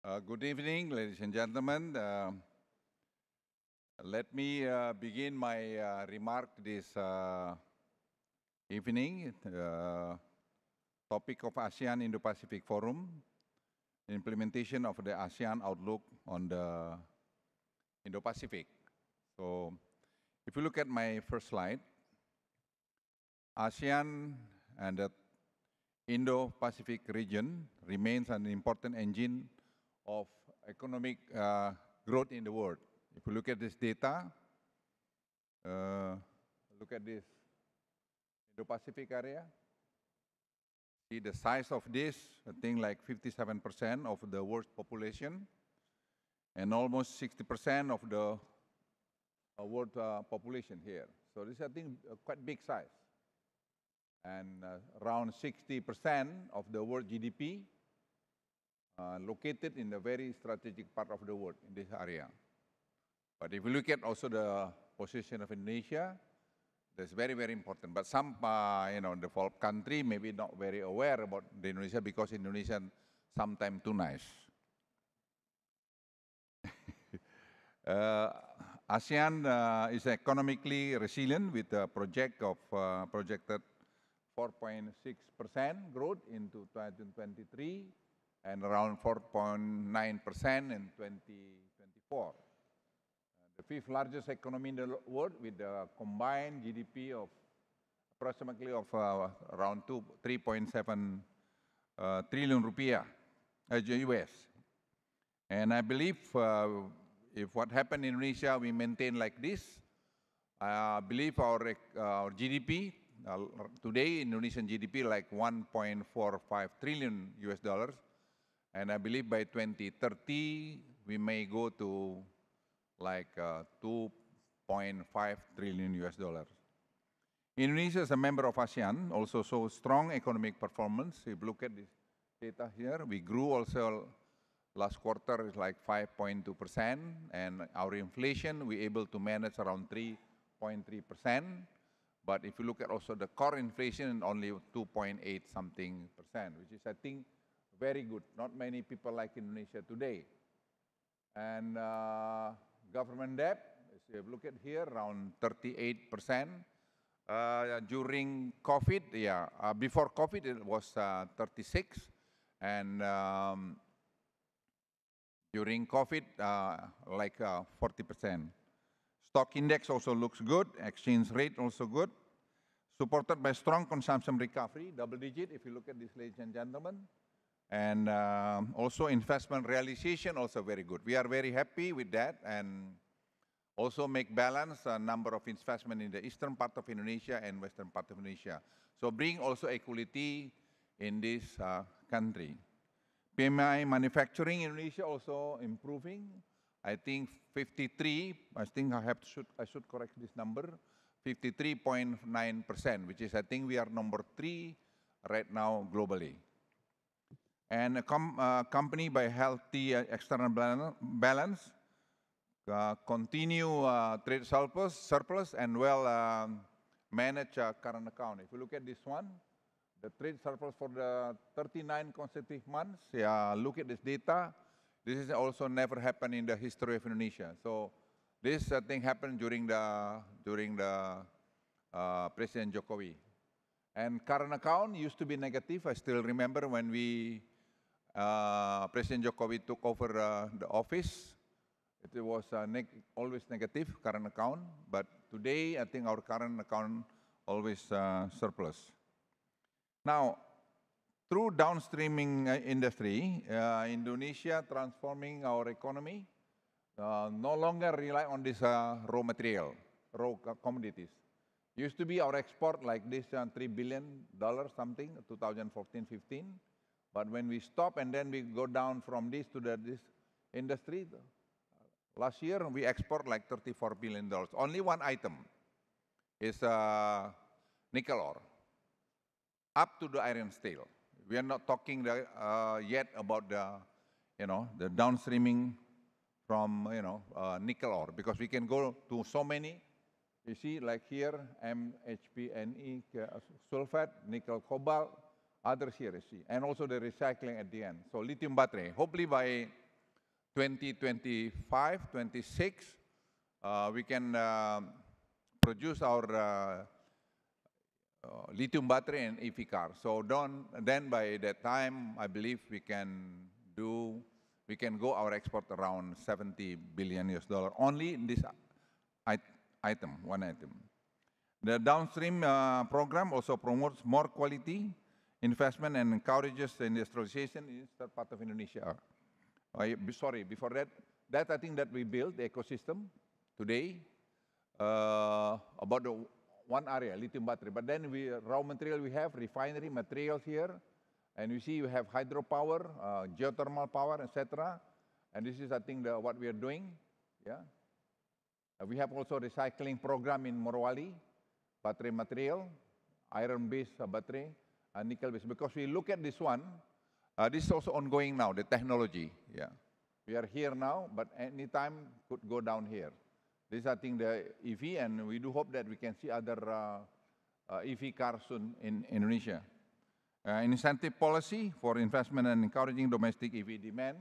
Good evening, ladies and gentlemen. Let me begin my remark this evening. Topic of ASEAN Indo-Pacific Forum, implementation of the ASEAN Outlook on the Indo-Pacific. So, if you look at my first slide, ASEAN and the Indo-Pacific region remains an important engine of economic growth in the world. If you look at this data, look at this Indo-Pacific area. See the size of this, I think like 57% of the world's population, and almost 60% of the world population here. So this is, I think, a quite big size. And around 60% of the world GDP located in a very strategic part of the world in this area. But if you look at also the position of Indonesia, that's very, very important. But some, developed country maybe not very aware about the Indonesia because Indonesia sometimes too nice. ASEAN is economically resilient with a projected 4.6% growth in 2023 and around 4.9% in 2024. The fifth largest economy in the world with a combined GDP of approximately around 3.7 trillion rupiah, US. And I believe if what happened in Indonesia, we maintain like this, I believe our GDP, today Indonesian GDP like 1.45 trillion US dollars. And I believe by 2030, we may go to like 2.5 trillion US dollars. Indonesia as a member of ASEAN also shows strong economic performance. If you look at this data here, we grew also last quarter is like 5.2%, and our inflation, we able to manage around 3.3%. But if you look at also the core inflation, only 2.8 something percent, which is, I think, very good. Not many people like Indonesia today. And government debt, as you look at here, around 38%. During COVID, before COVID it was 36, and during COVID, like 40%. Stock index also looks good, exchange rate also good, supported by strong consumption recovery, double digit, if you look at this, ladies and gentlemen. And also investment realization also very good. We are very happy with that, and also make balance a number of investment in the eastern part of Indonesia and western part of Indonesia. So bring also equality in this country. PMI manufacturing in Indonesia also improving. I think 53, I think I should correct this number, 53.9%, which is, I think we are number 3 right now globally. And accompanied by healthy external balance, continue trade surplus and well manage current account. If you look at this one, the trade surplus for the 39 consecutive months, look at this data. This is also never happened in the history of Indonesia. So this, I think, happened during the President Jokowi. And current account used to be negative. I still remember when President Jokowi took over the office, it was always negative, current account. But today, I think our current account always surplus. Now, through downstreaming industry, Indonesia transforming our economy, no longer rely on this raw material, raw commodities. Used to be our export like this, $3 billion something, 2014-15. But when we stop and then we go down from this to this industry, last year we export like $34 billion. Only one item is nickel ore, up to the iron steel. We are not talking yet about the downstreaming from nickel ore, because we can go to so many. You see, like here, MHPNE, sulfate, nickel, cobalt, others here, you see, and also the recycling at the end. So lithium battery. Hopefully by 2025, 26, we can produce our lithium battery and EV car. So then by that time, I believe we can go our export around 70 billion US dollar only in this item, one item. The downstream program also promotes more quality investment and encourages the industrialization in the part of Indonesia. Sorry, before that I think that we built the ecosystem today about the one area, lithium battery. But then raw material we have, refinery materials here, and you see we have hydropower, geothermal power, etc. And this is, I think, what we are doing. Yeah. We have also recycling program in Morowali, battery material, iron-based battery, nickel-based. Because we look at this one, this is also ongoing now, the technology. Yeah. We are here now, but anytime could go down here. This is, I think, the EV, and we do hope that we can see other EV cars soon in Indonesia. Incentive policy for investment and encouraging domestic EV demand.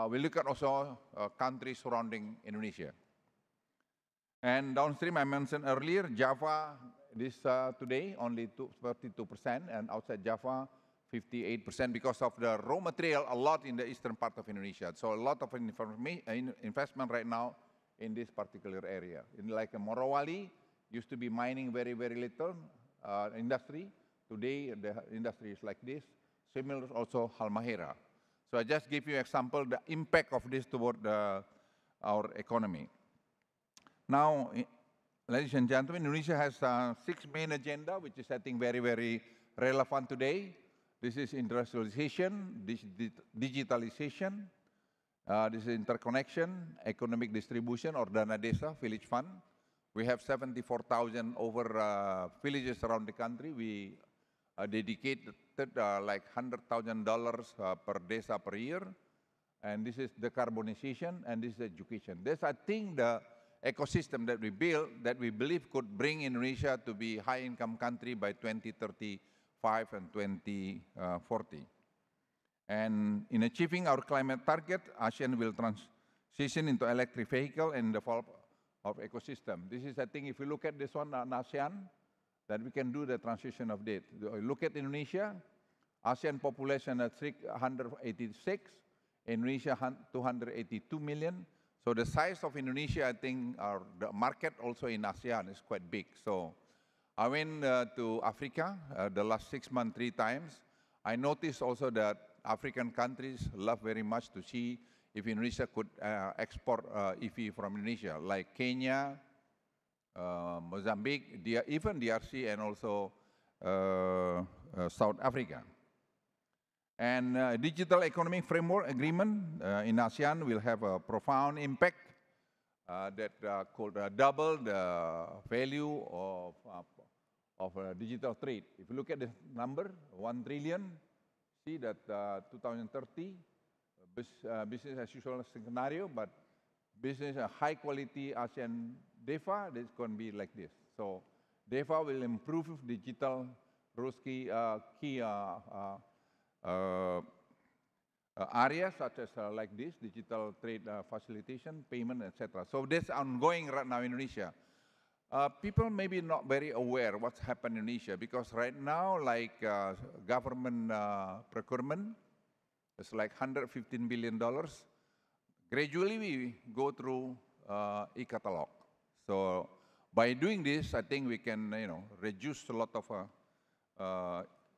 We look at also countries surrounding Indonesia. And downstream, I mentioned earlier, Java, this today only 32%, and outside Java, 58% because of the raw material, a lot in the eastern part of Indonesia. So a lot of investment right now in this particular area. In like Morowali, used to be mining very, very little industry. Today, the industry is like this. Similar also Halmahera. So I just give you example, the impact of this toward our economy. Now, ladies and gentlemen, Indonesia has 6 main agenda, which is, I think, very, very relevant today. This is industrialization, digitalization, this is interconnection, economic distribution, or Dana Desa, village fund. We have 74,000 over villages around the country. We dedicated like $100,000 per desa per year. And this is decarbonization, and this is education. This, I think, the ecosystem that we build, that we believe could bring Indonesia to be high-income country by 2035 and 2040. And in achieving our climate target, ASEAN will transition into electric vehicle and develop of ecosystem. This is, I think, if you look at this one on ASEAN, that we can do the transition of that. Look at Indonesia, ASEAN population at 386, Indonesia 282 million. So the size of Indonesia, I think, the market also in ASEAN is quite big. So I went to Africa the last 6 months, 3 times. I noticed also that African countries love very much to see if Indonesia could export EV from Indonesia, like Kenya, Mozambique, even DRC, and also South Africa. And digital economic framework agreement in ASEAN will have a profound impact that could double the value of digital trade. If you look at the number, 1 trillion, see that 2030, business as usual scenario, but business high quality ASEAN DEFA, it's going to be like this. So DEFA will improve digital key areas such as like this, digital trade facilitation, payment, etc. So this ongoing right now in Indonesia. People may be not very aware what's happened in Indonesia because right now, like government procurement, it's like $115 billion. Gradually, we go through e-catalog. So by doing this, I think we can, reduce a lot of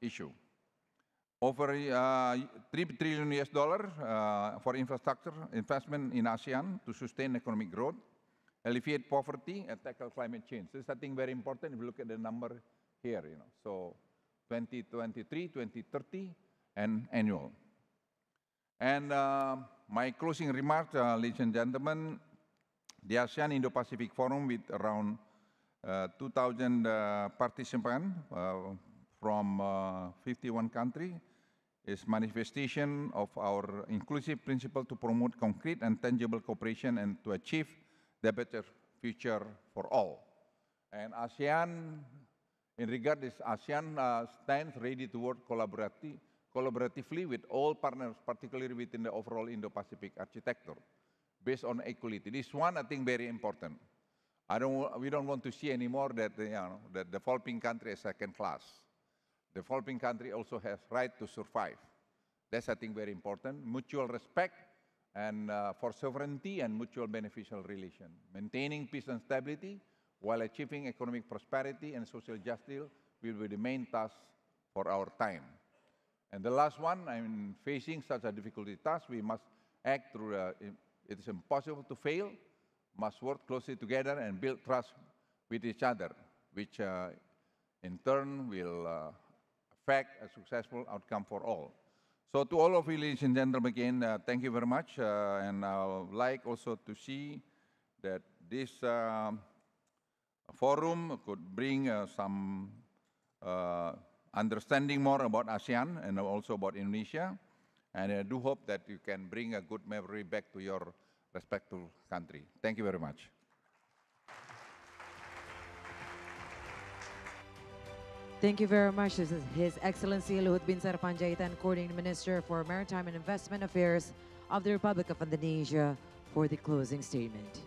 issue. Over $3 trillion US for infrastructure investment in ASEAN to sustain economic growth, alleviate poverty, and tackle climate change. This is, I think, very important if you look at the number here, So 2023, 2030, and annual. And my closing remarks, ladies and gentlemen, the ASEAN Indo-Pacific Forum with around 2,000 participants from 51 countries is manifestation of our inclusive principle to promote concrete and tangible cooperation and to achieve the better future for all. And ASEAN, in regard to this, ASEAN stands ready to work collaboratively with all partners, particularly within the overall Indo-Pacific architecture, based on equality. This one, I think, very important. We don't want to see anymore that, that the developing country is second class. The developing country also has right to survive. That's, I think, very important. Mutual respect and for sovereignty and mutual beneficial relation. Maintaining peace and stability while achieving economic prosperity and social justice will be the main task for our time. And the last one, facing such a difficult task, we must act through, it is impossible to fail, must work closely together and build trust with each other, which in turn will affect a successful outcome for all. So to all of you, ladies and gentlemen, again, thank you very much. And I would like also to see that this forum could bring some understanding more about ASEAN and also about Indonesia. And I do hope that you can bring a good memory back to your respective country. Thank you very much. Thank you very much. This is His Excellency Luhut Binsar Panjaitan, Coordinating Minister for Maritime and Investment Affairs of the Republic of Indonesia, for the closing statement.